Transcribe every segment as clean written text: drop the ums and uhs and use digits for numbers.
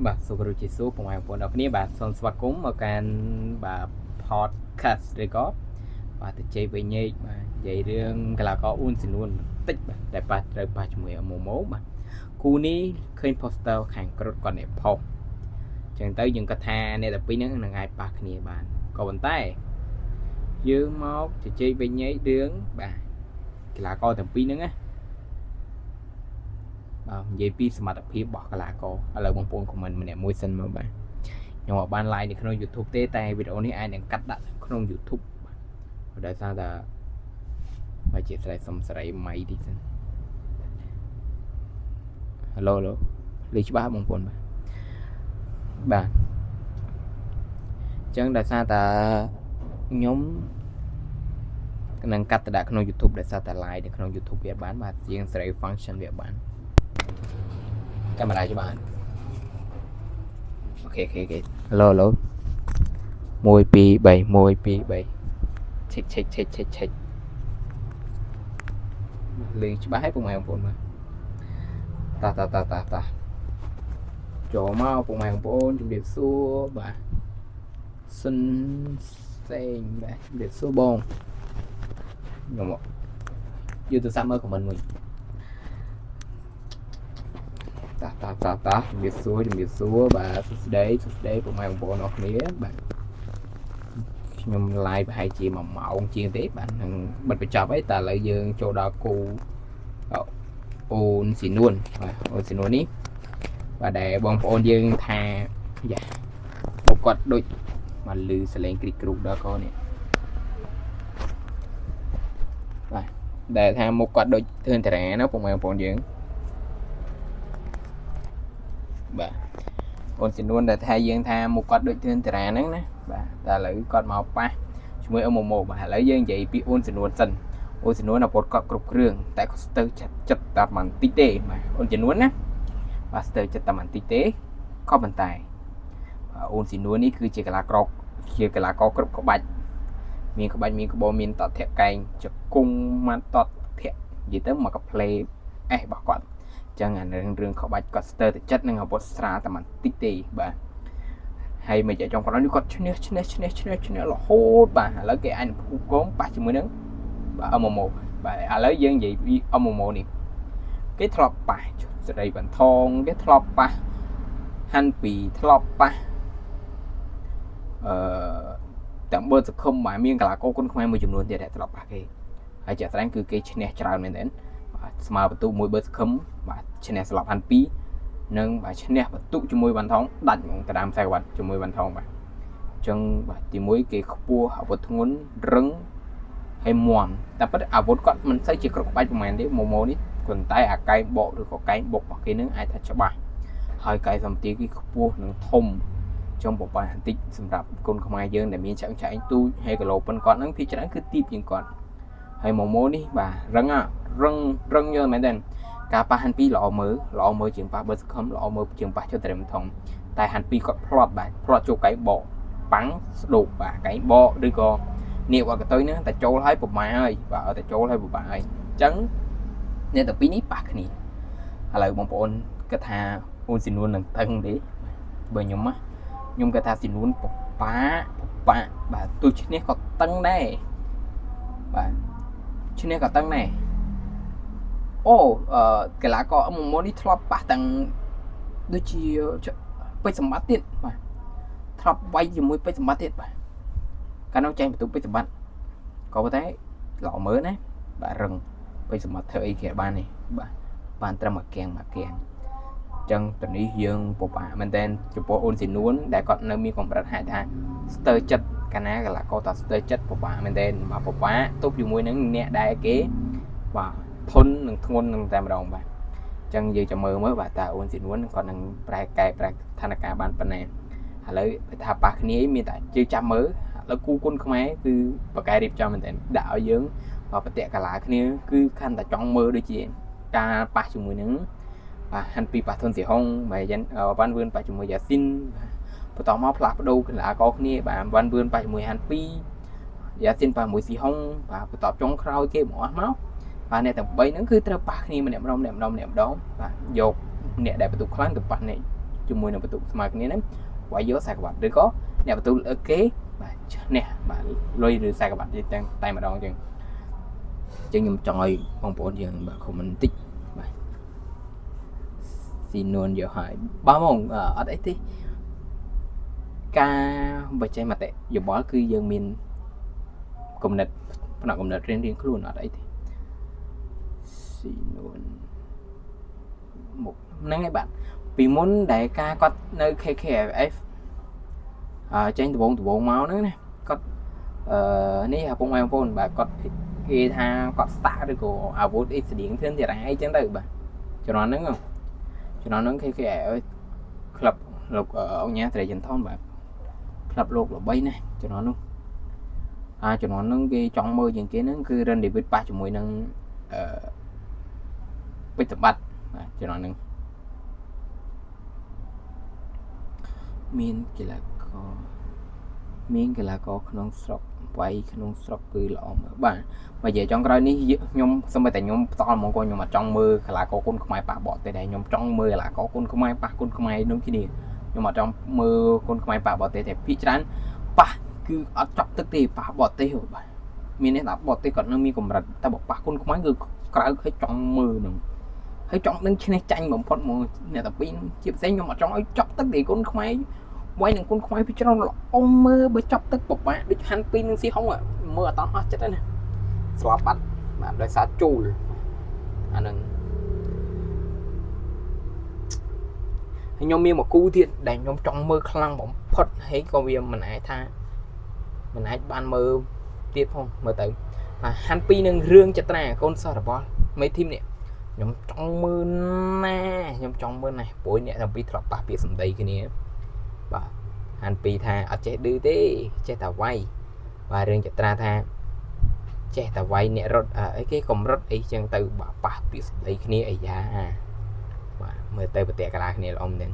បាទសូមជម្រាបសួរពុកម៉ែបងប្អូនអរគ្នាបាទសូមស្វាគមន៍មកកាន់បាទ podcast ឬក៏បាទទៅជ័យវិញញែកបាទនិយាយរឿងកីឡាករអ៊ូនស៊ីនួនបន្តិចបាទតែបាទត្រូវប៉ះជាមួយម៉ូម៉ូបាទគូនេះឃើញ poster ខាងក្រឹតគាត់នេះផុសអញ្ចឹងទៅយើងគិតថាអ្នកទាំងពីរហ្នឹងនឹងអាចប៉ះគ្នាបានក៏ប៉ុន្តែយើងមកជជែកវិញញែករឿងបាទកីឡាករទាំងពីរហ្នឹងណានិយាយពីសមត្ថភាពរបស់កីឡាករឥឡូវបងប្អូន comment ម្នាក់មួយសិនមើលបាទខ្ញុំអត់បាន live នៅក្នុង YouTube ទេតែវីដេអូនេះអាចនឹងកាត់ដាក់ក្នុង YouTube បាទដោយសារតែមកជាស្រ័យសុំសេរីម៉ៃតិចសិន Hello លឺច្បាស់បងប្អូនបាទអញ្ចឹងដោយសារតែខ្ញុំនឹងកាត់ទៅដាក់ក្នុង YouTube ដោយសារតែ live នៅក្នុង YouTube វាបានបាទជាងសេរី function វាបានកាមេរ៉ាច្បាស់អូខេ Hello 1 2 3 ឆេកលឺច្បាស់ហើយពុកម៉ែបងប្អូនបាទតោះចូលមកពុកម៉ែបងប្អូនជំរាបសួរបាទសិនសេងបាទជំរាបសួរបងខ្ញុំយកទូរស័ព្ទមើលខមមិនមួយតោះជំរាបសួរបាទសួស្ដីពុកម៉ែបងប្អូនអរគ្នាបាទខ្ញុំ live ប្រហែលជា1ម៉ោងជាងទេបាទនឹងបិទបញ្ចប់ហើយតែឥឡូវយើងចូលដល់គូអូនស៊ីនួនបាទអូនស៊ីនួននេះបាទដែលបងប្អូនយើងថាយ៉ាពួកគាត់ដូចមកលឺសលេងគ្រីគ្រូដល់កនេះបាទដែលថាមុខគាត់ដូចធឿនតារាណាបងប្អូនយើងបាទអូនស៊ីនួនដែលថាយើងថាមុខគាត់ដូចធឿនតារាហ្នឹងណាបាទតែឥឡូវគាត់មកប៉ះជាមួយអូម៉ូម៉ូបាទឥឡូវយើងនិយាយពីអូនស៊ីនួនសិនអូនស៊ីនួនអពតគាត់គ្រប់គ្រឿងតែគាត់ស្ទើរចិត្តតែបន្តិចទេបាទអូនស៊ីនួនណាបាទស្ទើរចិត្តតែបន្តិចទេក៏ប៉ុន្តែអូនស៊ីនួននេះគឺជាកីឡាករគ្រប់ក្បាច់មានក្បាច់មានក្បោមានតតធាក់កែងជង្គង់មកតតធាក់និយាយទៅមកកាផ្លេអេសរបស់គាត់អញ្ចឹងអារឿងក្បាច់គាត់ស្ទើរតែចិត្តនឹងអាវុធស្រាលតែបន្តិចទេបាទហើយមិនចង់គាត់នេះគាត់ឈ្នះរហូតបាទឥឡូវគេអាចពូកងប៉ះជាមួយនឹងបាទអម៉ូម៉ូបាទឥឡូវយើងនិយាយពីអម៉ូម៉ូនេះគេធ្លាប់ប៉ះសេរីបន្ថងគេធ្លាប់ប៉ះហាន់ពីធ្លាប់ប៉ះតាមបើសង្ឃឹមបាទមានកីឡាករគុនខ្មែរមួយចំនួនទៀតដែលធ្លាប់ប៉ះគេហើយជាក់ស្ដែងគឺគេឈ្នះច្រើនមែនទែនបាទស្មើបន្ទុកមួយបើសង្ឃឹមបាទឈ្នះស្លាប់ហាន់ពីនិងបាទឈ្នះបន្ទុកជាមួយបានថងដាច់កដាមខ្សែក្បាត់ជាមួយបានថងបាទអញ្ចឹងបាទទី1គេខ្ពស់អាវុធធ្ងន់រឹងហើយមាំតែប៉ុន្តែអាវុធគាត់មិនសូវជាគ្រប់ក្បាច់ប្រហែលទេម៉ូម៉ូនេះប៉ុន្តែអាកែងបកឬក៏កែងបុករបស់គេនឹងអាចថាច្បាស់ហើយកែសម្បទាគេខ្ពស់និងធំចំបបាបន្តិចសម្រាប់គុនខ្មែរយើងដែលមានឆ្អឹងទូចហើយគីឡូប៉ុនគាត់នឹងភាគច្រើនគឺទីបជាងគាត់ហើយម៉ូម៉ូនេះបាទរឹងយកមែនទេការប៉ះហាន់ពីល្អមើលជាងប៉ះបើសង្ឃឹមល្អមើលជាងប៉ះចុះត្រឹមធំតែហាន់ពីគាត់ផ្លាត់ចូលកែងបកប៉ាំងស្ដោកបាទកែងបកឬក៏នាងគាត់កតុយហ្នឹងតែចូលឲ្យប្រមាហើយបាទតែចូលឲ្យប្រមាហើយអញ្ចឹងអ្នកទាំងពីរនេះប៉ះគ្នាឥឡូវបងប្អូនគិតថាអូនស៊ីនួននឹងតឹងទេបើខ្ញុំគិតថាស៊ីនួនពិបាកបាទទោះឈ្នះក៏តឹងដែរបាទឈ្នះក៏តឹងដែរអូកីឡាករម៉ូម៉ូនេះធ្លាប់ប៉ះទាំងដូចជាពេជ្រសម្បត្តិទៀតបាទធ្លាប់វាយជាមួយពេជ្រសម្បត្តិទៀតបាទកាលនោះចែងបន្ទុកពេជ្រសម្បត្តិក៏ប៉ុន្តែល្អមើលណាបាទរឹងពេជ្រសម្បត្តិធ្វើអីគេបាននេះបាទបានត្រឹមមួយគាំងអញ្ចឹងតនេះយើងពិបាកមែនតើចំពោះអូនស៊ីនួនដែលគាត់នៅមានកម្រិតហៅថាស្ទើរចិត្តកាលណាកីឡាករតស្ទើរចិត្តពិបាកមែនតើបាទពិបាកទប់ជាមួយនឹងអ្នកដែលគេបាទធន់នឹងធ្ងន់នឹងតែម្ដងបាទអញ្ចឹងយើងចាំមើលបាទតើអូនស៊ីនួនគាត់នឹងប្រែស្ថានភាពបានប៉ុណ្ណាឥឡូវថាប៉ះគ្នាមានតែជឿចាំមើលឥឡូវគូគុនខ្មែរគឺប្រកែរៀបចំមែនតើដាក់ឲ្យយើងបតិកាឡាគ្នាគឺខាន់តែចង់មើលដូចជាការប៉ះជាមួយនឹងបាទហាន់ពីប៉ះធុនស៊ីហុងបាទយ៉ាងវ៉ាន់វឿនប៉ះជាមួយយ៉ាស៊ីនបន្តមកផ្លាស់ប្ដូរកីឡាករគ្នាបាទវ៉ាន់វឿនប៉ះជាមួយហាន់ពីយ៉ាស៊ីនប៉ះជាមួយស៊ីហុងបាទបន្តចុងក្រោយគេមកអស់មកបាទអ្នកទាំង3ហ្នឹងគឺត្រូវប៉ះគ្នាម្នាក់ម្ដងបាទយកអ្នកដែលបន្ទុកខ្លាំងទៅប៉ះនេះ ជាមួយនឹងបន្ទុកស្មើគ្នាហ្នឹងវាយយក40បាត់ឬក៏អ្នកបន្ទូលគេបាទឈ្នះបាទលុយឬ40បាត់ទេតែម្ដងអញ្ចឹងខ្ញុំចង់ឲ្យបងប្អូនយើងបាទ comment បន្តិចបាទស៊ីនួនយកហើយបាទហ្មងអត់អីទេការបញ្ចេញមតិយោបល់គឺយើងមានគំនិតផ្នែកគំនិតរៀងខ្លួនអត់អីទេស៊ីនួនមុខហ្នឹងឯងបាទពីមុនដែលការគាត់នៅ KKF ចេញដបងមកហ្នឹងណាគាត់នេះពុកម៉ែបងប្អូនបាទគាត់គេថាគាត់ស្តាក់ឬក៏អាវុធអីស្តៀងធឿនទៀតអីចឹងទៅបាទជំនាន់ហ្នឹង KKF ក្លឹបលោកអង្គញាត្រីចិនថនបាទក្លឹបលោកល្បីណាស់ជំនាន់នោះជំនាន់ហ្នឹងគេចង់មើលជាងគេហ្នឹងគឺ Ren David ប៉ះជាមួយនឹងពេជ្រសម្បត្តិបាទជំនាន់ហ្នឹងមានកីឡាករក្នុងស្រុកវាយក្នុងស្រុកគឺល្អមើលបាទបើនិយាយចង់ក្រោយនេះខ្ញុំសូមតែខ្ញុំផ្ដល់ហ្មងខ្ញុំអត់ចង់មើលកីឡាករគុនខ្មែរបះបោះទេដែរខ្ញុំចង់មើលកីឡាករគុនខ្មែរបះគុនខ្មែរដូចគ្នាខ្ញុំអត់ចង់មើលគុនខ្មែរបះបោះទេតែភាគច្រើនប៉ះគឺអត់ចាប់ទឹកទេប៉ះបោះទេបាទមានអ្នកថាបោះទេគាត់នៅមានកម្រិតតែបើប៉ះគុនខ្មែរគឺក្រៅឲ្យចង់មើលហ្នឹងហើយចង់នឹងឈ្នះចាញ់បំផុតមកអ្នកតាពីរជាផ្សេងខ្ញុំអត់ចង់ឲ្យចាប់ទឹកទេគុនខ្មែរវាយនឹងគុនខ្មែរពីច្រើនល្អមើលបើចាប់ទឹកបបាក់ដូចហាន់ពីនឹងស៊ីហុងមើលអត់តអស់ចិត្តទេណាស្លាប់បាត់បាទដោយសារជូលអានឹងខ្ញុំមានមួយគូទៀតដែលខ្ញុំចង់មើលខ្លាំងបំផុតហើយក៏វាមិនអាចបានមើលទៀតផងមើលទៅហាន់ពីនឹងរឿងចត្រាកូនសិស្សរបស់មេធីមនេះខ្ញុំចង់មើលណាព្រោះអ្នកទាំងពីរធ្លាប់ប៉ះពាក្យសម្ដីគ្នាបាទហាន់ពីថាអត់ចេះឌឺទេចេះតែវាយបាទរឿងចត្រាថាចេះតែវាយអ្នករត់អីគេកំរត់អីចឹងទៅបាទប៉ះពាក្យសម្ដីគ្នាអីយ៉ាបាទមើលទៅប្រតិកលាគ្នាល្អមែន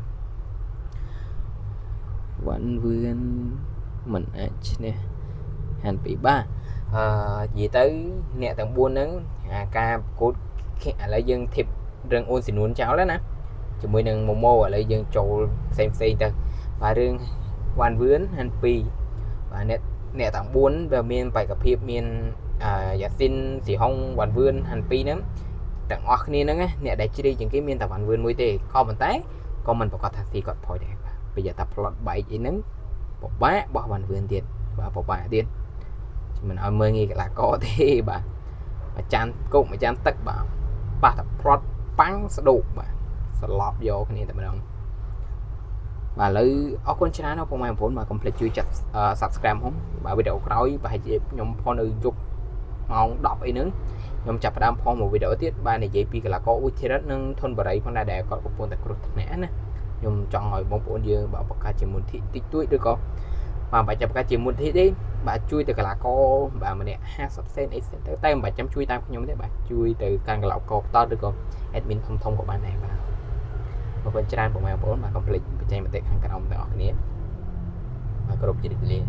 វ៉ាន់វឿនមិនអាចឈ្នះហាន់ពីបាទនិយាយទៅអ្នកទាំង4ហ្នឹងការប្រកួតឥឡូវយើងធៀបរឿងអូនស៊ីនួនចោលណាជាមួយនឹងម៉ូម៉ូឥឡូវយើងចូលផ្សេងទៅបាទរឿងវ៉ាន់វឿនហាន់ពីបាទអ្នកទាំង4វាមានបេក្ខភាពមានយ៉ាស៊ីនស៊ីហុងវ៉ាន់វឿនហាន់ពីហ្នឹងទាំងអស់គ្នាហ្នឹងអ្នកដែលជ្រាយជាងគេមានតែវ៉ាន់វឿនមួយទេក៏ប៉ុន្តែក៏មិនប្រកាសថាស៊ីគាត់ផុយដែរបាទប្រយ័ត្នថាផ្លត់បែកអីហ្នឹងពិបាកបោះវ៉ាន់វឿនទៀតបាទពិបាកទៀតមិនឲ្យមើលងាយកីឡាករទេបាទមួយចានគោកមួយចានទឹកបាទប៉ះតែផ្លត់ប៉ាំងស្ដោកបាទស្លាប់យកគ្នាតែម្ដងបាទឥឡូវអរគុណច្រើនណាស់បងប្អូនបាទកុំភ្លេចជួយចាត់ Subscribe ផងបាទវីដេអូក្រោយប្រហែលជាខ្ញុំផុសនៅយប់ម៉ោង 10 អីហ្នឹងខ្ញុំចាប់ផ្ដើមផុសមួយវីដេអូទៀតបាទនិយាយពីកីឡាករអ៊ូធីរិតនិងធុនបារីផងដែរដែលគាត់កំពុងតែគ្រោះថ្នាក់ណាខ្ញុំចង់ឲ្យបងប្អូនយើងបាទបង្កើតជាមូលនិធិតិចតួចឬក៏បាទមិនបាច់បង្កើតជាមូលនិធិទេបាទជួយទៅកីឡាករបាទម្នាក់50សេនអីសេនទៅតែមិនបាច់ចាំជួយតាមខ្ញុំទេបាទជួយទៅកាន់កីឡាករផ្ទាល់ឬក៏ admin ធំក៏បានដែរបាទអរគុណច្រើនបងប្អូនបាទកុំភ្លេចបញ្ចេញមតិខាងក្រោមទាំងអស់គ្នាបាទគ្រប់ជារីករាយ